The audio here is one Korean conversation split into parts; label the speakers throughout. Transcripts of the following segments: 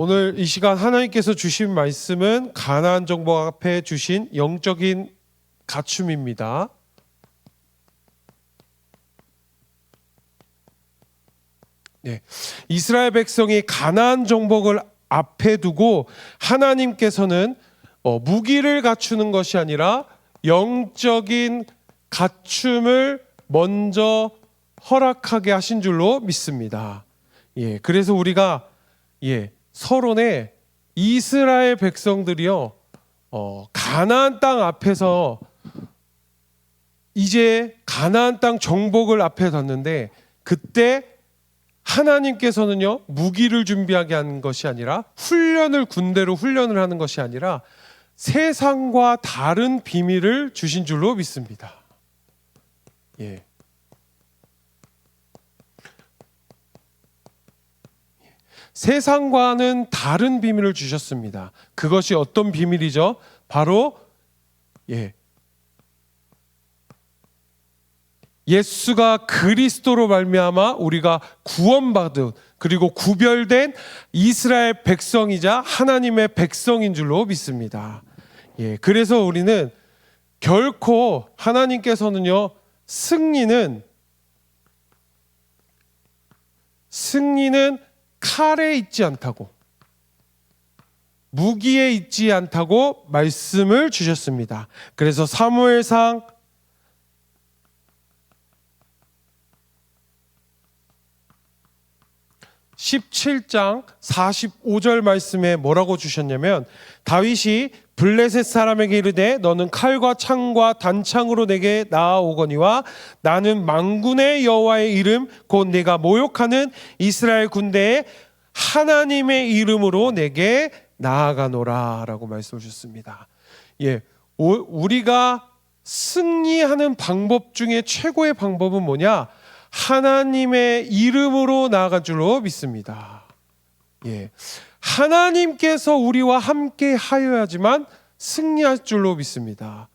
Speaker 1: 오늘 이 시간 하나님께서 주신 말씀은 가나안 정복 앞에 주신 영적인 갖춤입니다. 이스라엘 백성이 가나안 정복을 앞에 두고 하나님께서는 무기를 갖추는 것이 아니라 영적인 갖춤을 먼저 허락하게 하신 줄로 믿습니다. 그래서 우리가 서론에 이스라엘 백성들이요 가나안 땅 앞에서 이제 가나안 땅 정복을 앞에 뒀는데, 그때 하나님께서는요 무기를 준비하게 하는 것이 아니라 군대로 훈련을 하는 것이 아니라 세상과 다른 비밀을 주신 줄로 믿습니다. 세상과는 다른 비밀을 주셨습니다. 그것이 어떤 비밀이죠? 바로 예수가 그리스도로 말미암아 우리가 구원받은, 그리고 구별된 이스라엘 백성이자 하나님의 백성인 줄로 믿습니다. 그래서 우리는 결코 하나님께서는요 승리는 칼에 있지 않다고, 무기에 있지 않다고 말씀을 주셨습니다. 그래서 사무엘상 17장 45절 말씀에 뭐라고 주셨냐면, 다윗이 블레셋 사람에게 이르되 너는 칼과 창과 단창으로 내게 나아오거니와 나는 만군의 여호와의 이름 곧 내가 모욕하는 이스라엘 군대의 하나님의 이름으로 내게 나아가노라 라고 말씀을 주셨습니다. 우리가 승리하는 방법 중에 최고의 방법은 뭐냐? 하나님의 이름으로 나아갈 줄로 믿습니다. 하나님께서 우리와 함께 하여야지만 승리할 줄로 믿습니다.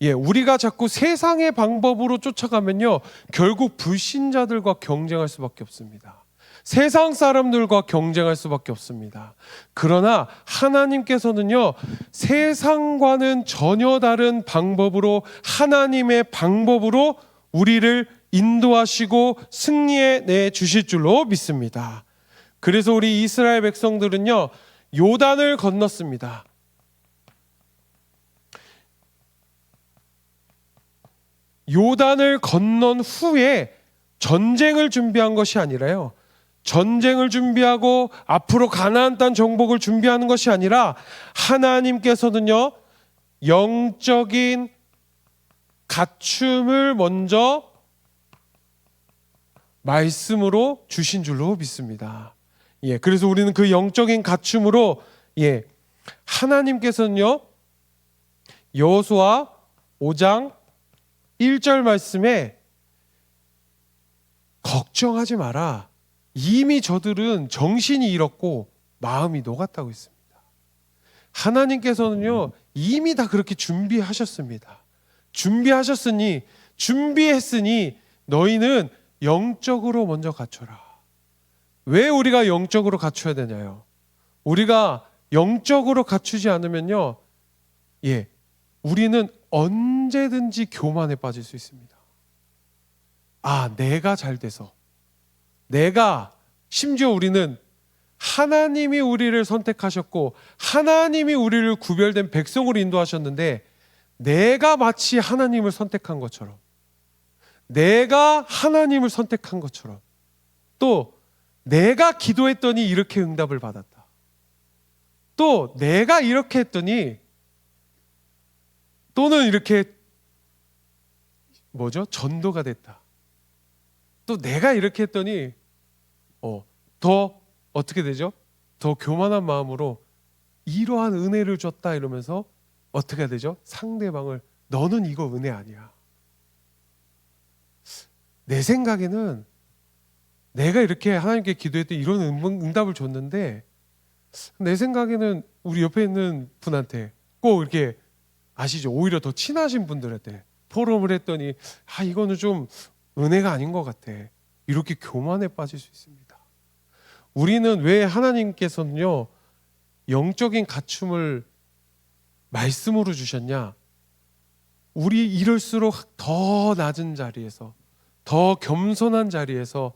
Speaker 1: 우리가 자꾸 세상의 방법으로 쫓아가면요 결국 불신자들과 경쟁할 수밖에 없습니다. 세상 사람들과 경쟁할 수밖에 없습니다. 그러나 하나님께서는요 세상과는 전혀 다른 방법으로, 하나님의 방법으로 우리를 인도하시고 승리해 내 주실 줄로 믿습니다. 그래서 우리 이스라엘 백성들은요 요단을 건넜습니다. 요단을 건넌 후에 전쟁을 준비한 것이 아니라요, 전쟁을 준비하고 앞으로 가나안 땅 정복을 준비하는 것이 아니라 하나님께서는요 영적인 갖춤을 먼저 말씀으로 주신 줄로 믿습니다. 그래서 우리는 그 영적인 갖춤으로 하나님께서는요 여호수아 5장 1절 말씀에 걱정하지 마라, 이미 저들은 정신이 잃었고 마음이 녹았다고 했습니다. 하나님께서는요 이미 다 그렇게 준비하셨습니다. 준비했으니 너희는 영적으로 먼저 갖춰라. 왜 우리가 영적으로 갖춰야 되냐요? 우리가 영적으로 갖추지 않으면요 우리는 언제든지 교만에 빠질 수 있습니다. 내가 잘 돼서, 심지어 우리는 하나님이 우리를 선택하셨고 하나님이 우리를 구별된 백성으로 인도하셨는데, 내가 마치 하나님을 선택한 것처럼, 내가 하나님을 선택한 것처럼, 또 내가 기도했더니 이렇게 응답을 받았다, 또 내가 이렇게 했더니, 또는 이렇게 전도가 됐다, 또 내가 이렇게 했더니 더 어떻게 되죠? 더 교만한 마음으로 이러한 은혜를 줬다 이러면서 어떻게 되죠? 상대방을 너는 이거 은혜 아니야. 내 생각에는 내가 이렇게 하나님께 기도했더니 이런 응답을 줬는데, 내 생각에는 우리 옆에 있는 분한테 꼭 이렇게 아시죠? 오히려 더 친하신 분들한테 포럼을 했더니 이거는 좀 은혜가 아닌 것 같아, 이렇게 교만에 빠질 수 있습니다. 우리는 왜 하나님께서는요 영적인 갖춤을 말씀으로 주셨냐? 우리 이럴수록 더 낮은 자리에서, 더 겸손한 자리에서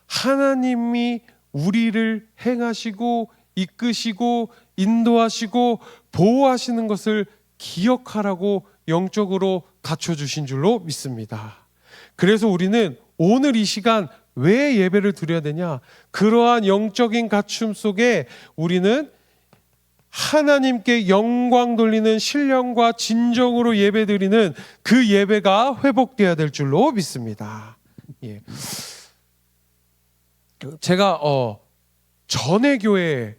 Speaker 1: 하나님이 우리를 행하시고 이끄시고 인도하시고 보호하시는 것을 기억하라고 영적으로 갖춰주신 줄로 믿습니다. 그래서 우리는 오늘 이 시간 왜 예배를 드려야 되냐? 그러한 영적인 갖춤 속에 우리는 하나님께 영광 돌리는 신령과 진정으로 예배 드리는 그 예배가 회복되어야 될 줄로 믿습니다. 예. 제가 전에 교회에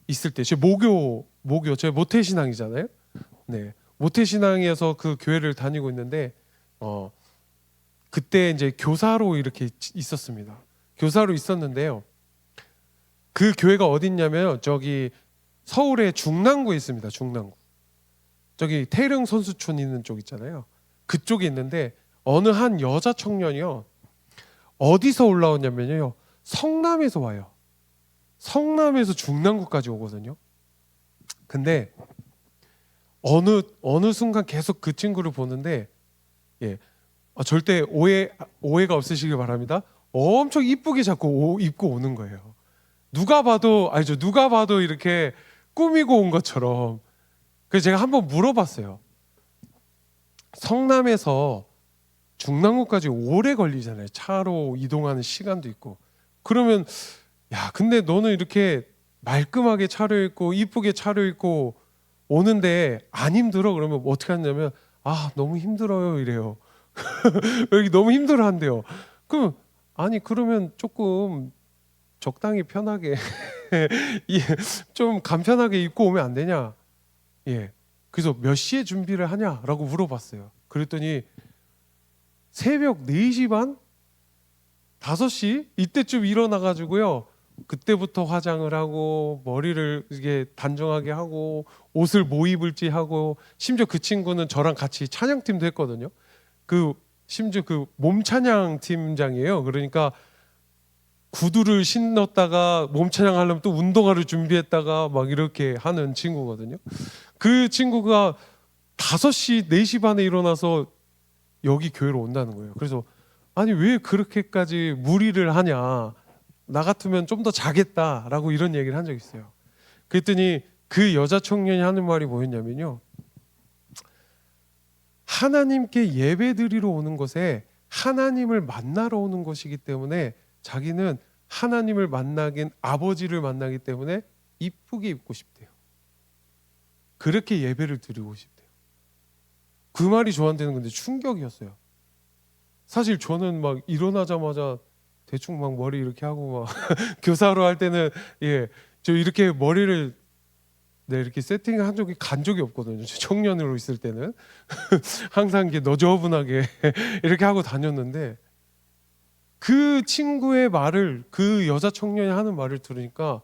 Speaker 1: 있을 때, 제 모교 제가 모태신앙이잖아요. 네, 모태신앙에서 그 교회를 다니고 있는데 그때 이제 교사로 이렇게 있었습니다. 교사로 있었는데요. 그 교회가 어디 있냐면 저기 서울의 중랑구에 있습니다. 중랑구. 저기 태릉 선수촌 있는 쪽 있잖아요. 그쪽에 있는데 어느 한 여자 청년이요. 어디서 올라오냐면요. 성남에서 와요. 성남에서 중랑구까지 오거든요. 근데 어느 순간 계속 그 친구를 보는데 절대 오해가 없으시길 바랍니다. 엄청 이쁘게 자꾸 입고 오는 거예요. 누가 봐도 알죠? 누가 봐도 이렇게 꾸미고 온 것처럼. 그래서 제가 한번 물어봤어요. 성남에서 중랑구까지 오래 걸리잖아요. 차로 이동하는 시간도 있고. 그러면 야, 근데 너는 이렇게 말끔하게 차려입고 이쁘게 차려입고 오는데 안 힘들어? 그러면 어떻게 하냐면 너무 힘들어요 이래요. 여기 너무 힘들어한대요. 그럼 그러면 조금 적당히 편하게 좀 간편하게 입고 오면 안 되냐? 예. 그래서 몇 시에 준비를 하냐라고 물어봤어요. 그랬더니 새벽 4시 반? 5시? 이때쯤 일어나가지고요. 그때부터 화장을 하고 머리를 이게 단정하게 하고 옷을 뭐 입을지 하고 심지어 그 친구는 저랑 같이 찬양팀도 했거든요. 심지어 몸 찬양 팀장이에요. 그러니까 구두를 신었다가 몸 찬양하려면 또 운동화를 준비했다가 막 이렇게 하는 친구거든요. 그 친구가 5시, 4시 반에 일어나서 여기 교회로 온다는 거예요. 그래서 아니 왜 그렇게까지 무리를 하냐? 나 같으면 좀 더 자겠다라고 이런 얘기를 한 적이 있어요. 그랬더니 그 여자 청년이 하는 말이 뭐였냐면요. 하나님께 예배드리러 오는 것에 하나님을 만나러 오는 것이기 때문에 자기는 하나님을 만나긴 아버지를 만나기 때문에 이쁘게 입고 싶대요. 그렇게 예배를 드리고 싶대요. 그 말이 저한테는 근데 충격이었어요. 사실 저는 막 일어나자마자 대충 막 머리 이렇게 하고 막 교사로 할 때는 저 이렇게 머리를 이렇게 세팅을 한 적이 간 적이 없거든요. 청년으로 있을 때는 항상 이렇게 너저분하게 이렇게 하고 다녔는데 그 친구의 말을 그 여자 청년이 하는 말을 들으니까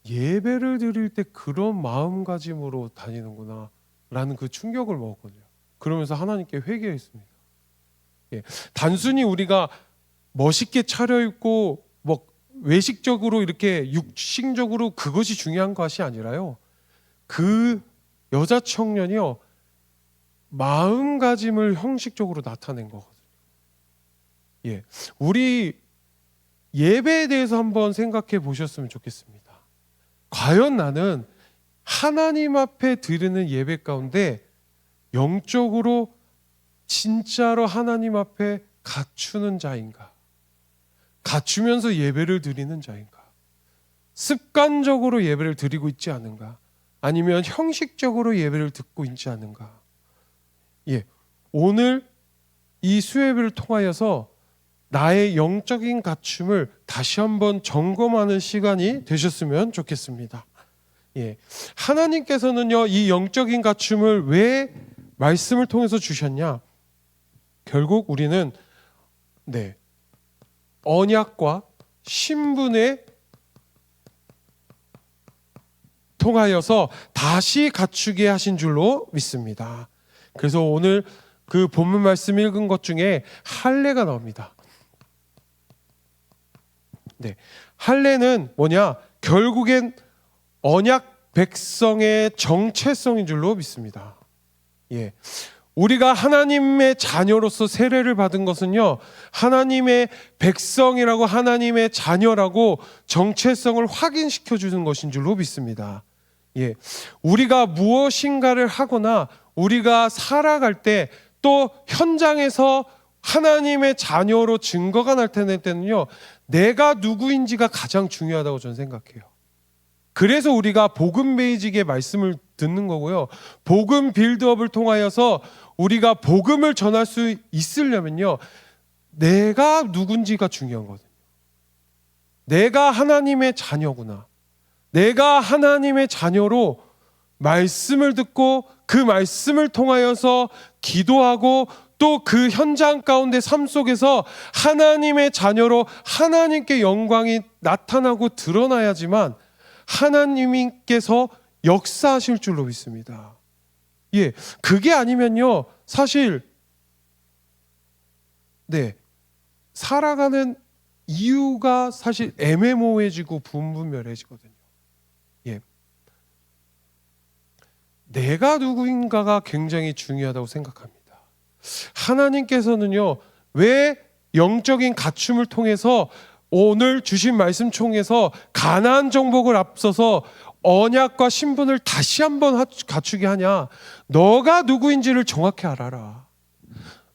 Speaker 1: 예배를 드릴 때 그런 마음가짐으로 다니는구나 라는 그 충격을 먹었거든요. 그러면서 하나님께 회개했습니다. 단순히 우리가 멋있게 차려입고 뭐 외식적으로 이렇게 육신적으로 그것이 중요한 것이 아니라요. 그 여자 청년이요 마음가짐을 형식적으로 나타낸 거거든요. 우리 예배에 대해서 한번 생각해 보셨으면 좋겠습니다. 과연 나는 하나님 앞에 드리는 예배 가운데 영적으로 진짜로 하나님 앞에 갖추는 자인가? 갖추면서 예배를 드리는 자인가? 습관적으로 예배를 드리고 있지 않은가? 아니면 형식적으로 예배를 듣고 있지 않은가? 오늘 이 수요예배를 통하여서 나의 영적인 갖춤을 다시 한번 점검하는 시간이 되셨으면 좋겠습니다. 하나님께서는요 이 영적인 갖춤을 왜 말씀을 통해서 주셨냐? 결국 우리는 언약과 신분에 통하여서 다시 갖추게 하신 줄로 믿습니다. 그래서 오늘 그 본문 말씀 읽은 것 중에 할례가 나옵니다. 할례는 뭐냐? 결국엔 언약 백성의 정체성인 줄로 믿습니다. 예. 우리가 하나님의 자녀로서 세례를 받은 것은요, 하나님의 백성이라고, 하나님의 자녀라고 정체성을 확인시켜 주는 것인 줄로 믿습니다. 예. 우리가 무엇인가를 하거나 우리가 살아갈 때 또 현장에서 하나님의 자녀로 증거가 나타날 때는요, 내가 누구인지가 가장 중요하다고 저는 생각해요. 그래서 우리가 복음 베이직의 말씀을 듣는 거고요. 복음 빌드업을 통하여서 우리가 복음을 전할 수 있으려면요, 내가 누군지가 중요한 거거든요. 내가 하나님의 자녀구나. 내가 하나님의 자녀로 말씀을 듣고 그 말씀을 통하여서 기도하고 또 그 현장 가운데 삶 속에서 하나님의 자녀로 하나님께 영광이 나타나고 드러나야지만 하나님께서 역사하실 줄로 믿습니다. 예, 그게 아니면요, 사실 살아가는 이유가 사실 애매모호해지고 분분별해지거든요. 예, 내가 누구인가가 굉장히 중요하다고 생각합니다. 하나님께서는요, 왜 영적인 갖춤을 통해서 오늘 주신 말씀 통해서 가나안 정복을 앞서서 언약과 신분을 다시 한번 갖추게 하냐? 너가 누구인지를 정확히 알아라.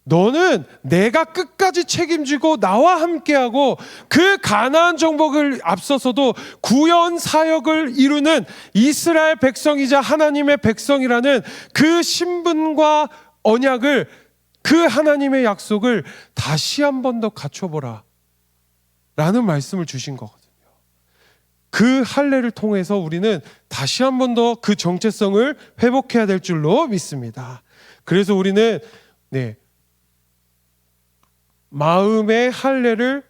Speaker 1: 너는 내가 끝까지 책임지고 나와 함께하고 그 가나안 정복을 앞서서도 구원 사역을 이루는 이스라엘 백성이자 하나님의 백성이라는 그 신분과 언약을, 그 하나님의 약속을 다시 한 번 더 갖춰보라 라는 말씀을 주신 거거든요. 그 할례를 통해서 우리는 다시 한 번 더 그 정체성을 회복해야 될 줄로 믿습니다. 그래서 우리는 마음의 할례를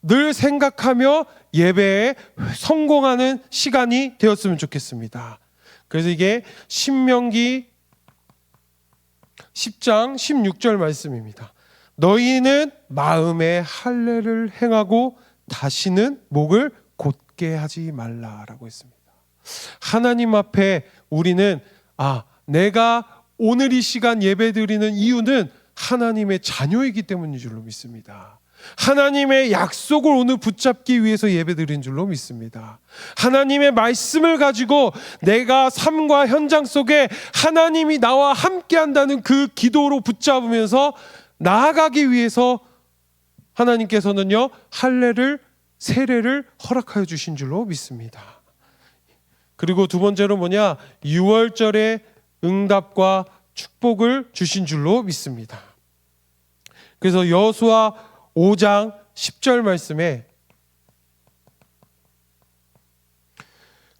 Speaker 1: 늘 생각하며 예배에 성공하는 시간이 되었으면 좋겠습니다. 그래서 이게 신명기 10장 16절 말씀입니다. 너희는 마음의 할례를 행하고 다시는 목을 곧게 하지 말라라고 했습니다. 하나님 앞에 우리는 내가 오늘 이 시간 예배드리는 이유는 하나님의 자녀이기 때문인 줄로 믿습니다. 하나님의 약속을 오늘 붙잡기 위해서 예배드린 줄로 믿습니다. 하나님의 말씀을 가지고 내가 삶과 현장 속에 하나님이 나와 함께한다는 그 기도로 붙잡으면서 나아가기 위해서 하나님께서는요, 할례를, 세례를 허락하여 주신 줄로 믿습니다. 그리고 두 번째로 유월절의 응답과 축복을 주신 줄로 믿습니다. 그래서 여호수아 5장 10절 말씀에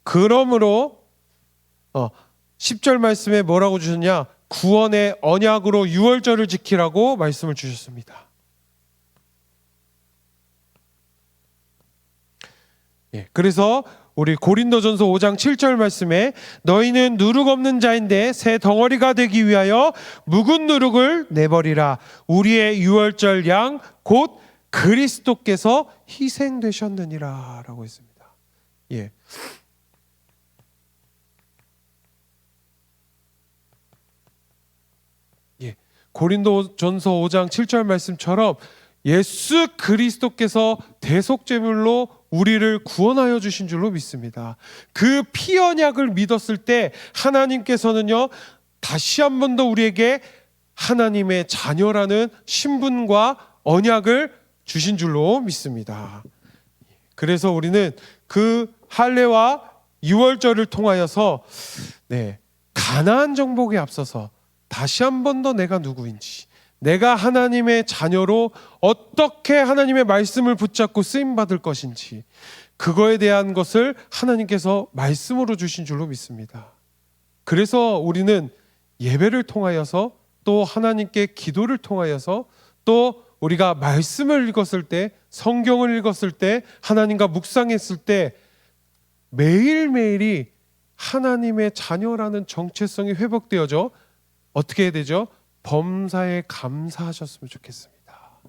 Speaker 1: 그러므로 10절 말씀에 뭐라고 주셨냐? 구원의 언약으로 유월절을 지키라고 말씀을 주셨습니다. 그래서 우리 고린도전서 5장 7절 말씀에 너희는 누룩 없는 자인데 새 덩어리가 되기 위하여 묵은 누룩을 내버리라. 우리의 유월절 양 곧 그리스도께서 희생되셨느니라 라고 했습니다. 고린도전서 5장 7절 말씀처럼 예수 그리스도께서 대속제물로 우리를 구원하여 주신 줄로 믿습니다. 그 피 언약을 믿었을 때 하나님께서는요, 다시 한 번 더 우리에게 하나님의 자녀라는 신분과 언약을 주신 줄로 믿습니다. 그래서 우리는 그 할례와 유월절을 통하여서 가나안 정복에 앞서서 다시 한 번 더 내가 누구인지, 내가 하나님의 자녀로 어떻게 하나님의 말씀을 붙잡고 쓰임받을 것인지, 그거에 대한 것을 하나님께서 말씀으로 주신 줄로 믿습니다. 그래서 우리는 예배를 통하여서 또 하나님께 기도를 통하여서 또 우리가 말씀을 읽었을 때, 성경을 읽었을 때, 하나님과 묵상했을 때 매일매일이 하나님의 자녀라는 정체성이 회복되어져 어떻게 해야 되죠? 범사에 감사하셨으면 좋겠습니다.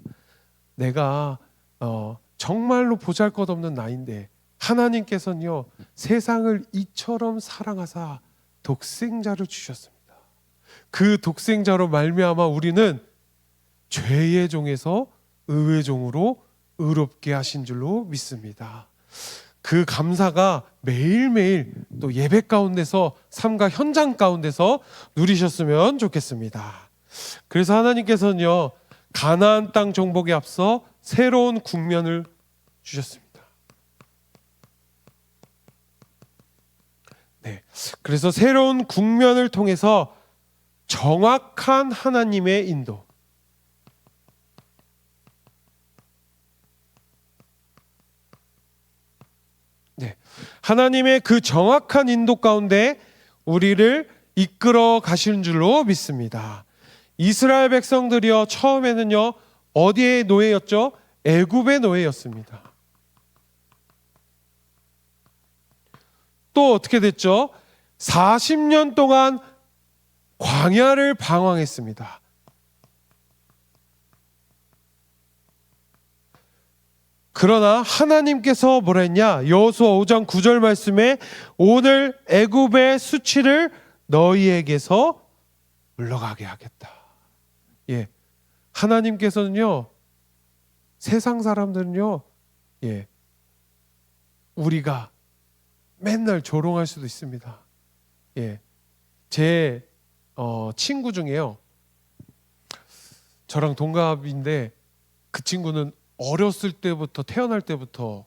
Speaker 1: 내가 정말로 보잘것없는 나인데 하나님께서는요 세상을 이처럼 사랑하사 독생자를 주셨습니다. 그 독생자로 말미암아 우리는 죄의 종에서 의의 종으로 의롭게 하신 줄로 믿습니다. 그 감사가 매일매일 또 예배 가운데서 삶과 현장 가운데서 누리셨으면 좋겠습니다. 그래서 하나님께서는요 가나안 땅 정복에 앞서 새로운 국면을 주셨습니다. 네, 그래서 새로운 국면을 통해서 정확한 하나님의 인도, 네, 하나님의 그 정확한 인도 가운데 우리를 이끌어 가시는 줄로 믿습니다. 이스라엘 백성들이요 처음에는요 어디의 노예였죠? 애굽의 노예였습니다. 또 어떻게 됐죠? 40년 동안 광야를 방황했습니다. 그러나 하나님께서 뭐라 했냐? 여호수아 5장 9절 말씀에 오늘 애굽의 수치를 너희에게서 물러가게 하겠다. 예, 하나님께서는요 세상 사람들은요 우리가 맨날 조롱할 수도 있습니다. 제 친구 중에요 저랑 동갑인데 그 친구는 어렸을 때부터 태어날 때부터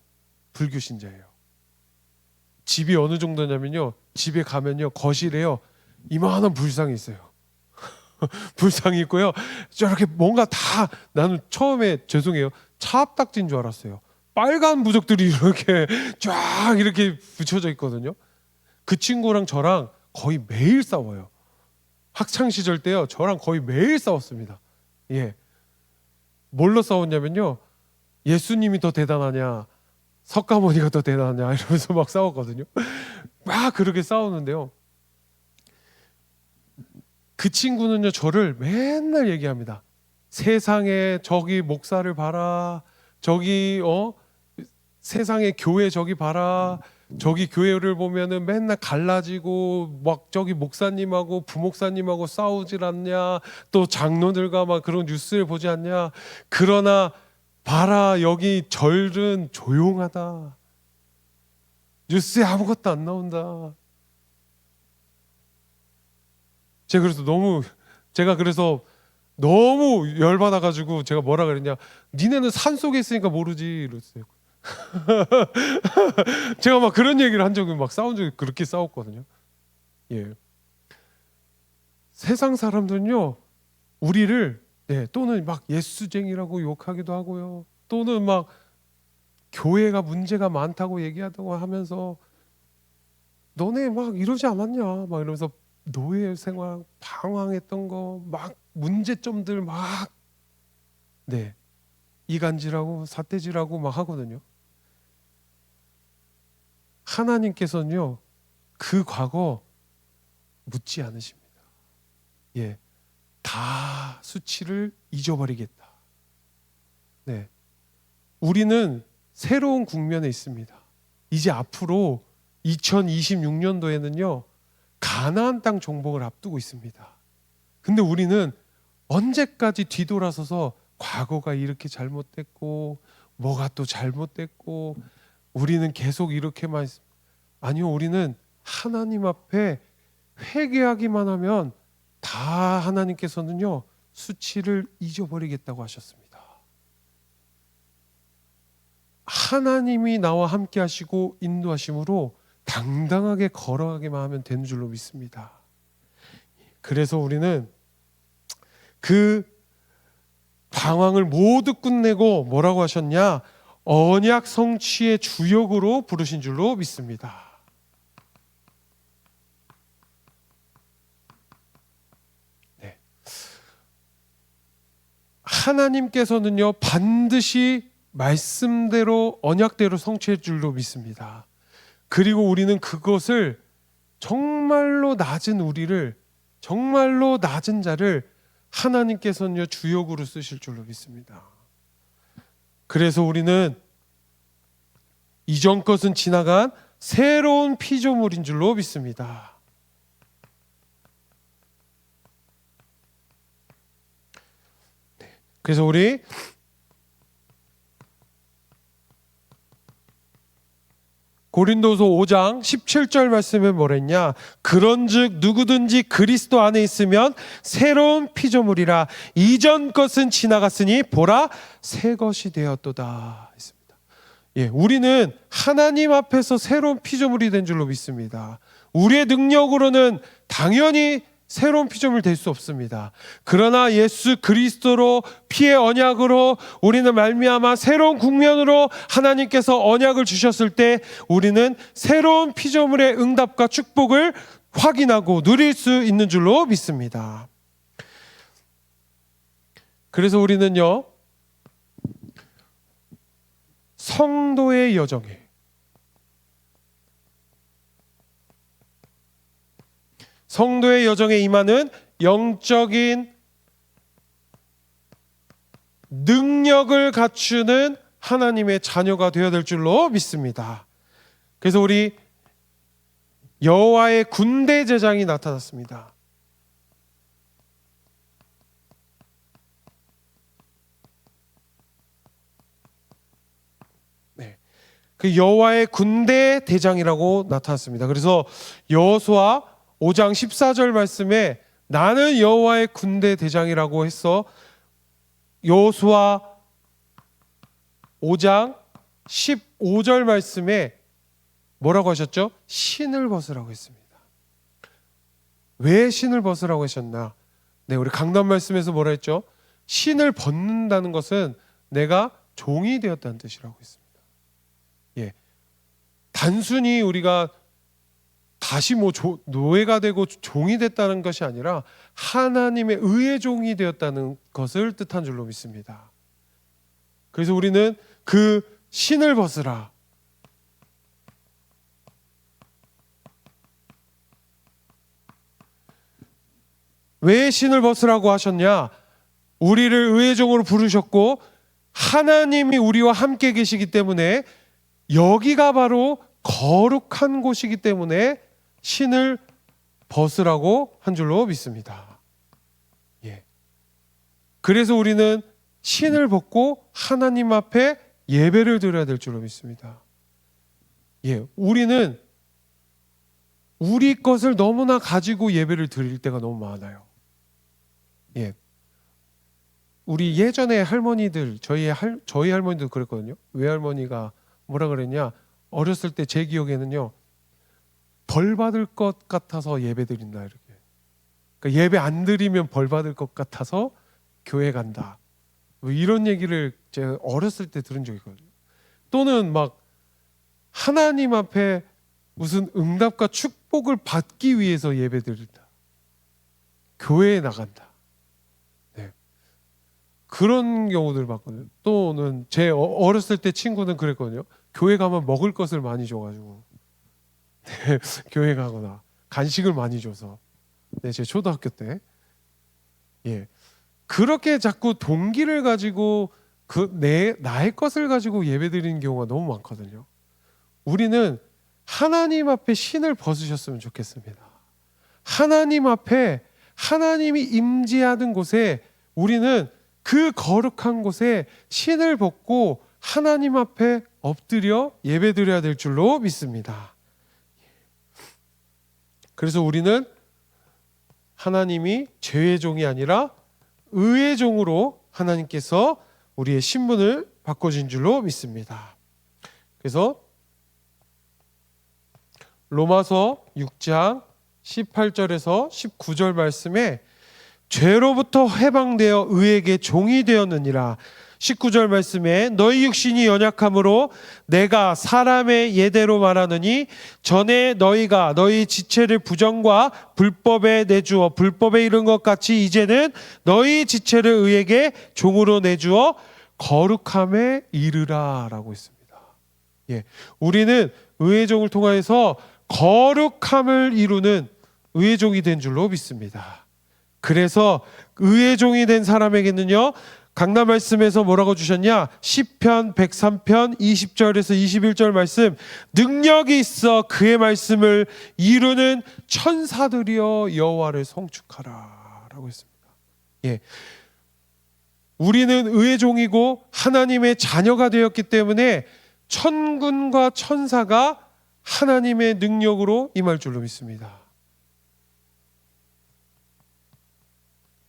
Speaker 1: 불교 신자예요. 집이 어느 정도냐면요 집에 가면요 거실에요 이만한 불상이 있어요. 불상이 있고요 저렇게 뭔가 다 나는 처음에 죄송해요 차압딱지인 줄 알았어요. 빨간 부적들이 이렇게 쫙 이렇게 붙여져 있거든요. 그 친구랑 저랑 거의 매일 싸워요. 학창 시절 때요 저랑 거의 매일 싸웠습니다. 뭘로 싸웠냐면요 예수님이 더 대단하냐 석가모니가 더 대단하냐 이러면서 막 싸웠거든요. 막 그렇게 싸우는데요 그 친구는요 저를 맨날 얘기합니다. 세상에 저기 목사를 봐라, 저기 세상에 교회 저기 봐라, 저기 교회를 보면은 맨날 갈라지고 막 저기 목사님하고 부목사님하고 싸우질 않냐, 또 장로들과 막 그런 뉴스를 보지 않냐. 그러나 봐라 여기 절은 조용하다, 뉴스에 아무것도 안 나온다. 제가 그래서 너무 열받아가지고 제가 뭐라 그랬냐, 니네는 산속에 있으니까 모르지 이랬어요. 제가 막 그런 얘기를 한 적이 막 싸운 적이 그렇게 싸웠거든요. 세상 사람들은요 우리를 또는 막 예수쟁이라고 욕하기도 하고요, 또는 막 교회가 문제가 많다고 얘기하다고 하면서 너네 막 이러지 않았냐 막 이러면서 노예 생활 방황했던 거 막 문제점들 막 이간질하고 삿대질하고 막 하거든요. 하나님께서는요 그 과거 묻지 않으십니다. 다 수치를 잊어버리겠다. 우리는 새로운 국면에 있습니다. 이제 앞으로 2026년도에는요 가나안 땅 정복을 앞두고 있습니다. 근데 우리는 언제까지 뒤돌아서서 과거가 이렇게 잘못됐고 뭐가 또 잘못됐고 우리는 계속 이렇게만, 아니요, 우리는 하나님 앞에 회개하기만 하면 다 하나님께서는요 수치를 잊어버리겠다고 하셨습니다. 하나님이 나와 함께 하시고 인도하심으로 당당하게 걸어가기만 하면 되는 줄로 믿습니다. 그래서 우리는 그 방황을 모두 끝내고 뭐라고 하셨냐, 언약 성취의 주역으로 부르신 줄로 믿습니다. 하나님께서는요 반드시 말씀대로 언약대로 성취할 줄로 믿습니다. 그리고 우리는 그것을 정말로 낮은 우리를, 정말로 낮은 자를 하나님께서는요 주역으로 쓰실 줄로 믿습니다. 그래서 우리는 이전 것은 지나간 새로운 피조물인 줄로 믿습니다. 그래서 우리 고린도서 5장 17절 말씀에 뭐랬냐? 그런즉 누구든지 그리스도 안에 있으면 새로운 피조물이라 이전 것은 지나갔으니 보라 새 것이 되었도다 했습니다. 예, 우리는 하나님 앞에서 새로운 피조물이 된 줄로 믿습니다. 우리의 능력으로는 당연히 새로운 피조물 될 수 없습니다. 그러나 예수 그리스도로 피의 언약으로 우리는 말미암아 새로운 국면으로 하나님께서 언약을 주셨을 때 우리는 새로운 피조물의 응답과 축복을 확인하고 누릴 수 있는 줄로 믿습니다. 그래서 우리는요, 성도의 여정에 임하는 영적인 능력을 갖추는 하나님의 자녀가 되어야 될 줄로 믿습니다. 그래서 우리 여호와의 군대 제장이 나타났습니다. 네, 그 여호와의 군대 대장이라고 나타났습니다. 그래서 여호수아 5장 14절 말씀에 나는 여호와의 군대 대장이라고 해서 여호수아 5장 15절 말씀에 뭐라고 하셨죠? 신을 벗으라고 했습니다. 왜 신을 벗으라고 하셨나? 네, 우리 강단 말씀에서 뭐라 했죠? 신을 벗는다는 것은 내가 종이 되었다는 뜻이라고 했습니다. 예, 단순히 우리가 다시 노예가 되고 종이 됐다는 것이 아니라 하나님의 의의 종이 되었다는 것을 뜻한 줄로 믿습니다. 그래서 우리는 그 신을 벗으라. 왜 신을 벗으라고 하셨냐? 우리를 의의 종으로 부르셨고 하나님이 우리와 함께 계시기 때문에 여기가 바로 거룩한 곳이기 때문에 신을 벗으라고 한 줄로 믿습니다. 예. 그래서 우리는 신을 벗고 하나님 앞에 예배를 드려야 될 줄로 믿습니다. 예, 우리는 우리 것을 너무나 가지고 예배를 드릴 때가 너무 많아요. 예, 우리 예전에 할머니들, 저희 할머니도 그랬거든요. 외할머니가 뭐라 그랬냐? 어렸을 때 제 기억에는요, 벌 받을 것 같아서 예배 드린다 이렇게. 그러니까 예배 안 드리면 벌 받을 것 같아서 교회 간다. 뭐 이런 얘기를 제가 어렸을 때 들은 적이 있거든요. 또는 막 하나님 앞에 무슨 응답과 축복을 받기 위해서 예배 드린다. 교회에 나간다. 네. 그런 경우들 봤거든요. 또는 제 어렸을 때 친구는 그랬거든요. 교회 가면 먹을 것을 많이 줘가지고 네, 교회 가거나 간식을 많이 줘서 네, 제 초등학교 때 예, 그렇게 자꾸 동기를 가지고 나의 것을 가지고 예배드리는 경우가 너무 많거든요. 우리는 하나님 앞에 신을 벗으셨으면 좋겠습니다. 하나님 앞에 하나님이 임재하는 곳에 우리는 그 거룩한 곳에 신을 벗고 하나님 앞에 엎드려 예배드려야 될 줄로 믿습니다. 그래서 우리는 하나님이 죄의 종이 아니라 의의 종으로 하나님께서 우리의 신분을 바꿔준 줄로 믿습니다. 그래서 로마서 6장 18절에서 19절 말씀에 죄로부터 해방되어 의에게 종이 되었느니라. 19절 말씀에 너희 육신이 연약함으로 내가 사람의 예대로 말하느니 전에 너희가 너희 지체를 부정과 불법에 내주어 불법에 이른 것 같이 이제는 너희 지체를 의에게 종으로 내주어 거룩함에 이르라 라고 했습니다. 예, 우리는 의의 종을 통하여서 거룩함을 이루는 의의 종이 된 줄로 믿습니다. 그래서 의의 종이 된 사람에게는요, 강단 말씀에서 뭐라고 주셨냐? 시편 103편 20절에서 21절 말씀, 능력이 있어 그의 말씀을 이루는 천사들이여 여호와를 송축하라 라고 했습니다. 예, 우리는 의의 종이고 하나님의 자녀가 되었기 때문에 천군과 천사가 하나님의 능력으로 임할 줄로 믿습니다.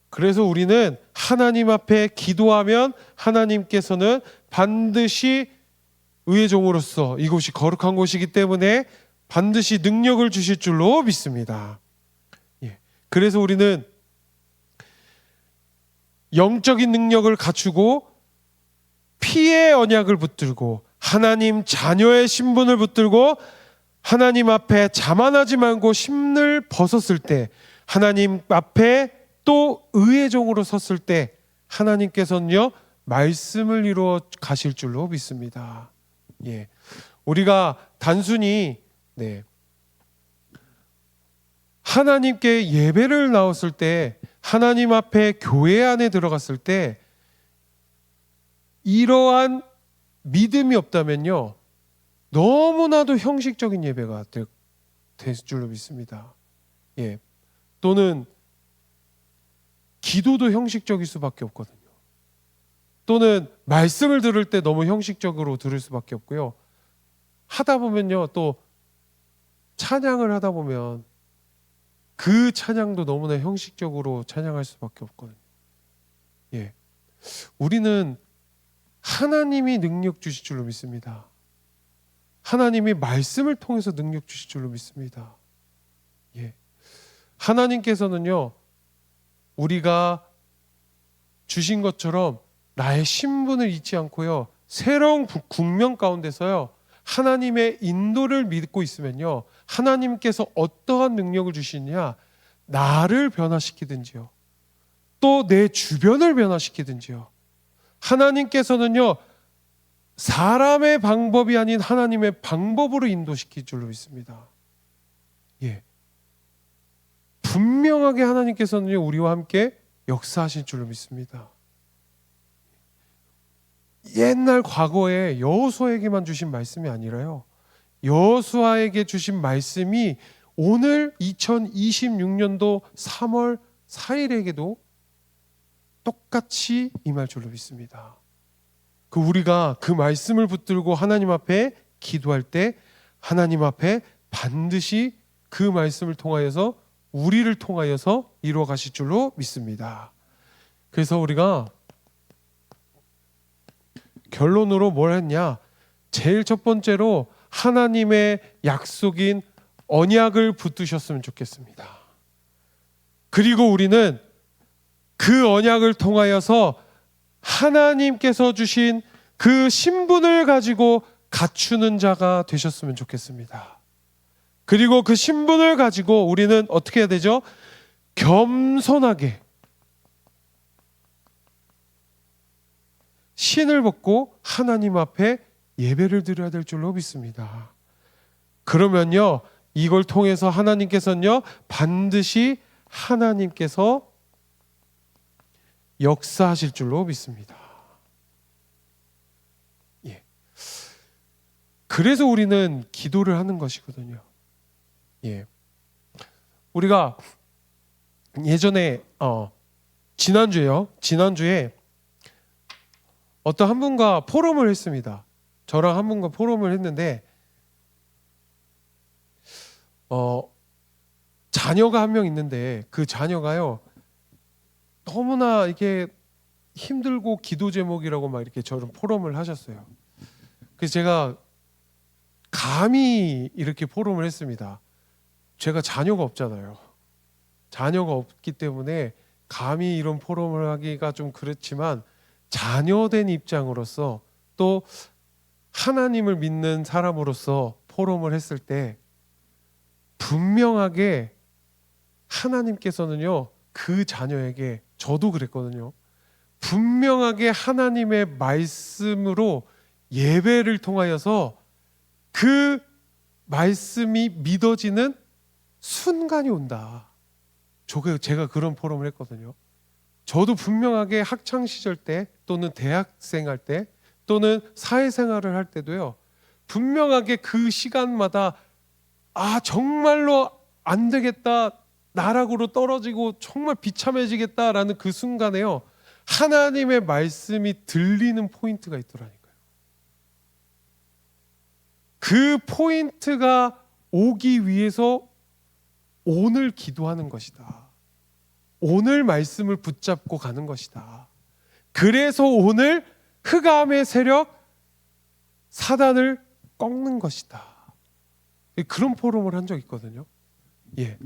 Speaker 1: 그래서 우리는 하나님 앞에 기도하면 하나님께서는 반드시 의의 종으로서 이곳이 거룩한 곳이기 때문에 반드시 능력을 주실 줄로 믿습니다. 예. 그래서 우리는 영적인 능력을 갖추고 피의 언약을 붙들고 하나님 자녀의 신분을 붙들고 하나님 앞에 자만하지 말고 심을 벗었을 때, 하나님 앞에 또 의의 종으로 섰을 때 하나님께서는요 말씀을 이루어 가실 줄로 믿습니다. 예, 우리가 단순히 하나님께 예배를 나왔을 때, 하나님 앞에 교회 안에 들어갔을 때 이러한 믿음이 없다면요 너무나도 형식적인 예배가 될 줄로 믿습니다. 예, 또는 기도도 형식적일 수밖에 없거든요. 또는 말씀을 들을 때 너무 형식적으로 들을 수밖에 없고요. 하다 보면요 또 찬양을 하다 보면 그 찬양도 너무나 형식적으로 찬양할 수밖에 없거든요. 예, 우리는 하나님이 능력 주실 줄로 믿습니다. 하나님이 말씀을 통해서 능력 주실 줄로 믿습니다. 예, 하나님께서는요 우리가 주신 것처럼 나의 신분을 잊지 않고요 새로운 국면 가운데서요 하나님의 인도를 믿고 있으면요 하나님께서 어떠한 능력을 주시느냐, 나를 변화시키든지요 또 내 주변을 변화시키든지요, 하나님께서는요 사람의 방법이 아닌 하나님의 방법으로 인도시킬 줄로 믿습니다. 예, 분명하게 하나님께서는요 우리와 함께 역사하실 줄로 믿습니다. 옛날 과거에 여호수아에게만 주신 말씀이 아니라요 여호수아에게 주신 말씀이 오늘 2026년도 3월 4일에게도 똑같이 임할 줄로 믿습니다. 우리가 그 말씀을 붙들고 하나님 앞에 기도할 때 하나님 앞에 반드시 그 말씀을 통하여서 우리를 통하여서 이루어 가실 줄로 믿습니다. 그래서 우리가 결론으로 뭘 했냐, 제일 첫 번째로 하나님의 약속인 언약을 붙드셨으면 좋겠습니다. 그리고 우리는 그 언약을 통하여서 하나님께서 주신 그 신분을 가지고 갖추는 자가 되셨으면 좋겠습니다. 그리고 그 신분을 가지고 우리는 어떻게 해야 되죠? 겸손하게 신을 벗고 하나님 앞에 예배를 드려야 될 줄로 믿습니다. 그러면요 이걸 통해서 하나님께서는요 반드시 하나님께서 역사하실 줄로 믿습니다. 예. 그래서 우리는 기도를 하는 것이거든요. 예. 우리가 예전에 지난주에 어떤 한 분과 포럼을 했습니다. 저랑 한 분과 포럼을 했는데 자녀가 한 명 있는데 그 자녀가요 너무나 이게 힘들고 기도 제목이라고 막 이렇게 저를 포럼을 하셨어요. 그래서 제가 감히 이렇게 포럼을 했습니다. 제가 자녀가 없잖아요. 자녀가 없기 때문에 감히 이런 포럼을 하기가 좀 그렇지만 자녀된 입장으로서 또 하나님을 믿는 사람으로서 포럼을 했을 때 분명하게 하나님께서는요 그 자녀에게, 저도 그랬거든요, 분명하게 하나님의 말씀으로 예배를 통하여서 그 말씀이 믿어지는 순간이 온다. 제가 그런 포럼을 했거든요. 저도 분명하게 학창 시절 때 또는 대학생 할 때 또는 사회생활을 할 때도요. 분명하게 그 시간마다 정말로 안 되겠다. 나락으로 떨어지고 정말 비참해지겠다라는 그 순간에요. 하나님의 말씀이 들리는 포인트가 있더라니까요. 그 포인트가 오기 위해서 오늘 기도하는 것이다. 오늘 말씀을 붙잡고 가는 것이다. 그래서 오늘 흑암의 세력 사단을 꺾는 것이다. 그런 포럼을 한 적 있거든요. 예.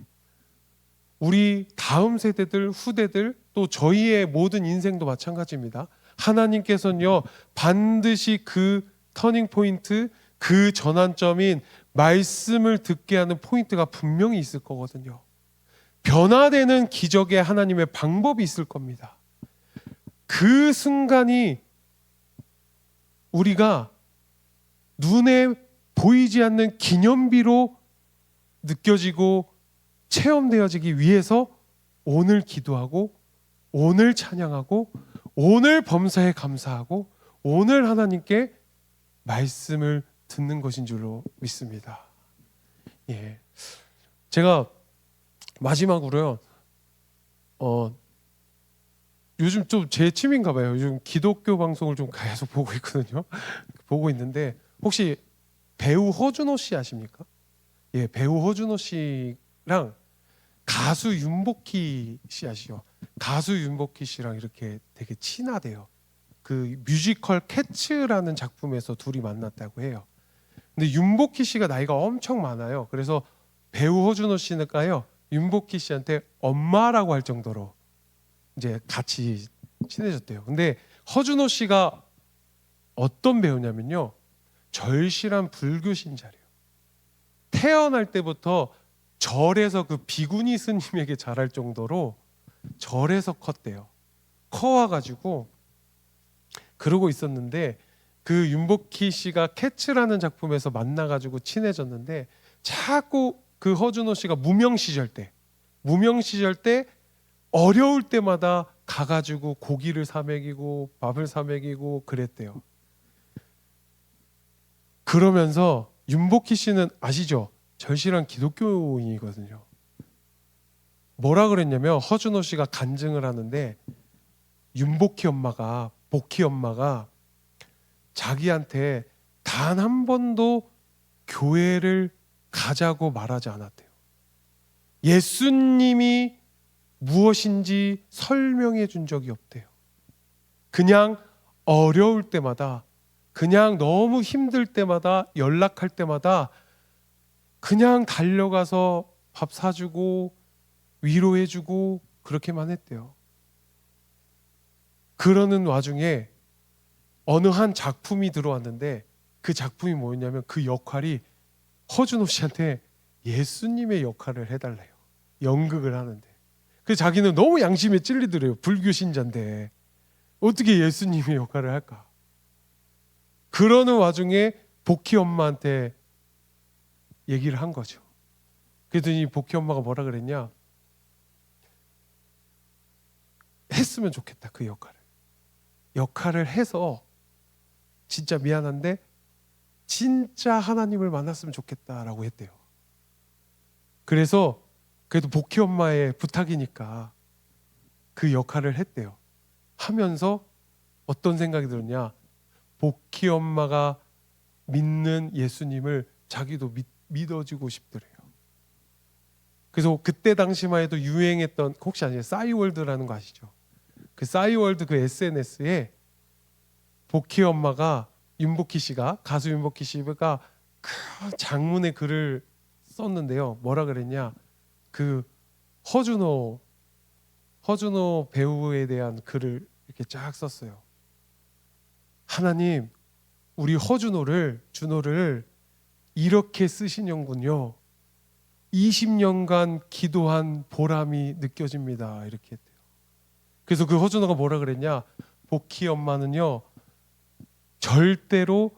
Speaker 1: 우리 다음 세대들, 후대들, 또 저희의 모든 인생도 마찬가지입니다. 하나님께서는요, 반드시 그 터닝 포인트, 그 전환점인 말씀을 듣게 하는 포인트가 분명히 있을 거거든요. 변화되는 기적의 하나님의 방법이 있을 겁니다. 그 순간이 우리가 눈에 보이지 않는 기념비로 느껴지고 체험되어지기 위해서 오늘 기도하고 오늘 찬양하고 오늘 범사에 감사하고 오늘 하나님께 말씀을 듣는 것인 줄로 믿습니다. 예, 제가 마지막으로요. 요즘 좀 제 취미인가 봐요. 요즘 기독교 방송을 좀 계속 보고 있거든요. 보고 있는데 혹시 배우 허준호 씨 아십니까? 예, 배우 허준호 씨랑 가수 윤복희 씨 아시죠? 가수 윤복희 씨랑 이렇게 되게 친하대요. 그 뮤지컬 캐츠라는 작품에서 둘이 만났다고 해요. 근데 윤복희 씨가 나이가 엄청 많아요. 그래서 배우 허준호 씨는가요, 윤복희 씨한테 엄마라고 할 정도로 이제 같이 친해졌대요. 근데 허준호 씨가 어떤 배우냐면요, 절실한 불교 신자래요. 태어날 때부터 절에서 그 비구니 스님에게 잘할 정도로 절에서 컸대요. 커와가지고 그러고 있었는데 그 윤복희 씨가 캐츠라는 작품에서 만나가지고 친해졌는데 자꾸 그 허준호 씨가 무명 시절 때 어려울 때마다 가가지고 고기를 사 먹이고 밥을 사 먹이고 그랬대요. 그러면서 윤복희 씨는 아시죠? 절실한 기독교인이거든요. 뭐라 그랬냐면 허준호 씨가 간증을 하는데 윤복희 엄마가, 복희 엄마가 자기한테 단 한 번도 교회를 가자고 말하지 않았대요. 예수님이 무엇인지 설명해 준 적이 없대요. 그냥 어려울 때마다, 그냥 너무 힘들 때마다, 연락할 때마다 그냥 달려가서 밥 사주고 위로해주고 그렇게만 했대요. 그러는 와중에 어느 한 작품이 들어왔는데 그 작품이 뭐였냐면 그 역할이 허준호 씨한테 예수님의 역할을 해달래요. 연극을 하는데. 그 자기는 너무 양심에 찔리더래요. 불교 신자인데 어떻게 예수님의 역할을 할까? 그러는 와중에 복희 엄마한테 얘기를 한 거죠. 그랬더니 복희 엄마가 뭐라 그랬냐? 했으면 좋겠다, 그 역할을 해서 진짜 미안한데 진짜 하나님을 만났으면 좋겠다라고 했대요. 그래서 그래도 복희 엄마의 부탁이니까 그 역할을 했대요. 하면서 어떤 생각이 들었냐? 복희 엄마가 믿는 예수님을 자기도 믿어주고 싶더래요. 그래서 그때 당시만 해도 유행했던, 혹시 아시죠? 싸이월드라는 거 아시죠? 그 싸이월드 그 SNS에 복희 엄마가, 윤복희 씨가, 가수 윤복희 씨가 큰 장문의 글을 썼는데요. 뭐라 그랬냐? 그 허준호 배우에 대한 글을 이렇게 쫙 썼어요. 하나님, 우리 준호를 이렇게 쓰시는군요. 20년간 기도한 보람이 느껴집니다. 이렇게 했대요. 그래서 그 허준호가 뭐라 그랬냐? 복희 엄마는요, 절대로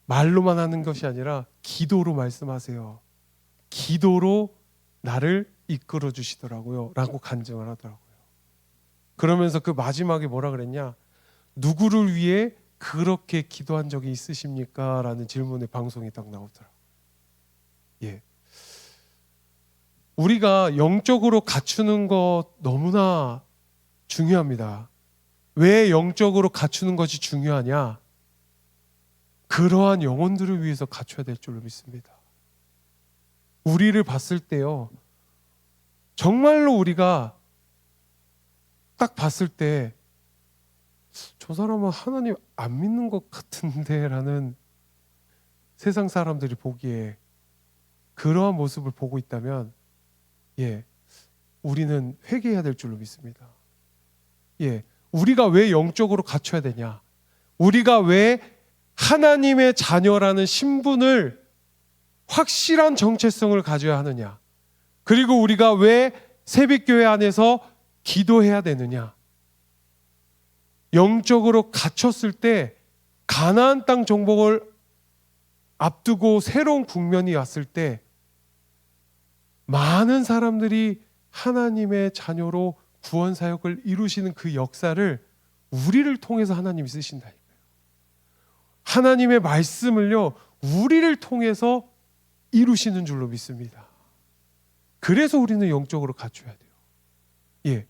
Speaker 1: 말로만 하는 것이 아니라 기도로 말씀하세요. 기도로 나를 이끌어 주시더라고요. 라고 간증을 하더라고요. 그러면서 그 마지막에 뭐라 그랬냐? 누구를 위해 그렇게 기도한 적이 있으십니까? 라는 질문의 방송이 딱 나오더라고요. 예. 우리가 영적으로 갖추는 것 너무나 중요합니다. 왜 영적으로 갖추는 것이 중요하냐? 그러한 영혼들을 위해서 갖춰야 될 줄로 믿습니다. 우리를 봤을 때요, 정말로 우리가 딱 봤을 때 저 사람은 하나님 안 믿는 것 같은데 라는 세상 사람들이 보기에 그러한 모습을 보고 있다면 예, 우리는 회개해야 될 줄로 믿습니다. 예, 우리가 왜 영적으로 갖춰야 되냐? 우리가 왜 하나님의 자녀라는 신분을 확실한 정체성을 가져야 하느냐? 그리고 우리가 왜 새벽교회 안에서 기도해야 되느냐? 영적으로 갇혔을 때 가나안 땅 정복을 앞두고 새로운 국면이 왔을 때 많은 사람들이 하나님의 자녀로 구원 사역을 이루시는 그 역사를 우리를 통해서 하나님이 쓰신다니까요. 하나님의 말씀을요, 우리를 통해서 이루시는 줄로 믿습니다. 그래서 우리는 영적으로 갖춰야 돼요. 예.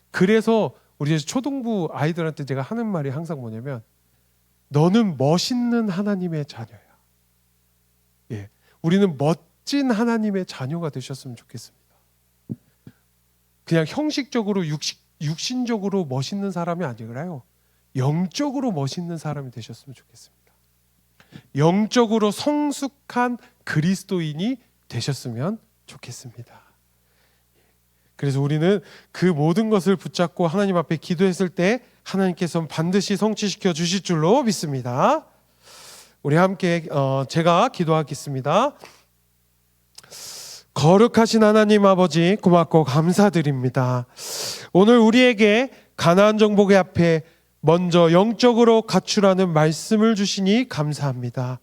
Speaker 1: 그래서 우리 초등부 아이들한테 제가 하는 말이 항상 뭐냐면, 너는 멋있는 하나님의 자녀야. 예. 우리는 멋진 하나님의 자녀가 되셨으면 좋겠습니다. 그냥 형식적으로 육신적으로 멋있는 사람이 아니라요, 영적으로 멋있는 사람이 되셨으면 좋겠습니다. 영적으로 성숙한 그리스도인이 되셨으면 좋겠습니다. 그래서 우리는 그 모든 것을 붙잡고 하나님 앞에 기도했을 때 하나님께서는 반드시 성취시켜 주실 줄로 믿습니다. 우리 함께 제가 기도하겠습니다. 거룩하신 하나님 아버지, 고맙고 감사드립니다. 오늘 우리에게 가나안 정복의 앞에 먼저 영적으로 갖추라는 말씀을 주시니 감사합니다.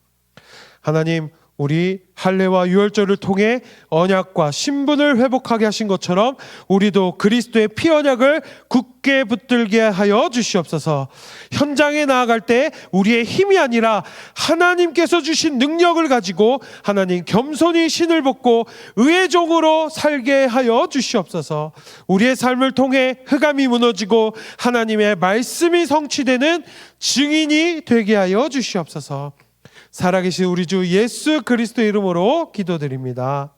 Speaker 1: 하나님, 우리 할례와 유월절을 통해 언약과 신분을 회복하게 하신 것처럼 우리도 그리스도의 피 언약을 굳게 붙들게 하여 주시옵소서. 현장에 나아갈 때 우리의 힘이 아니라 하나님께서 주신 능력을 가지고 하나님 겸손히 신을 벗고 의의 종으로 살게 하여 주시옵소서. 우리의 삶을 통해 흑암이 무너지고 하나님의 말씀이 성취되는 증인이 되게 하여 주시옵소서. 살아계신 우리 주 예수 그리스도의 이름으로 기도드립니다.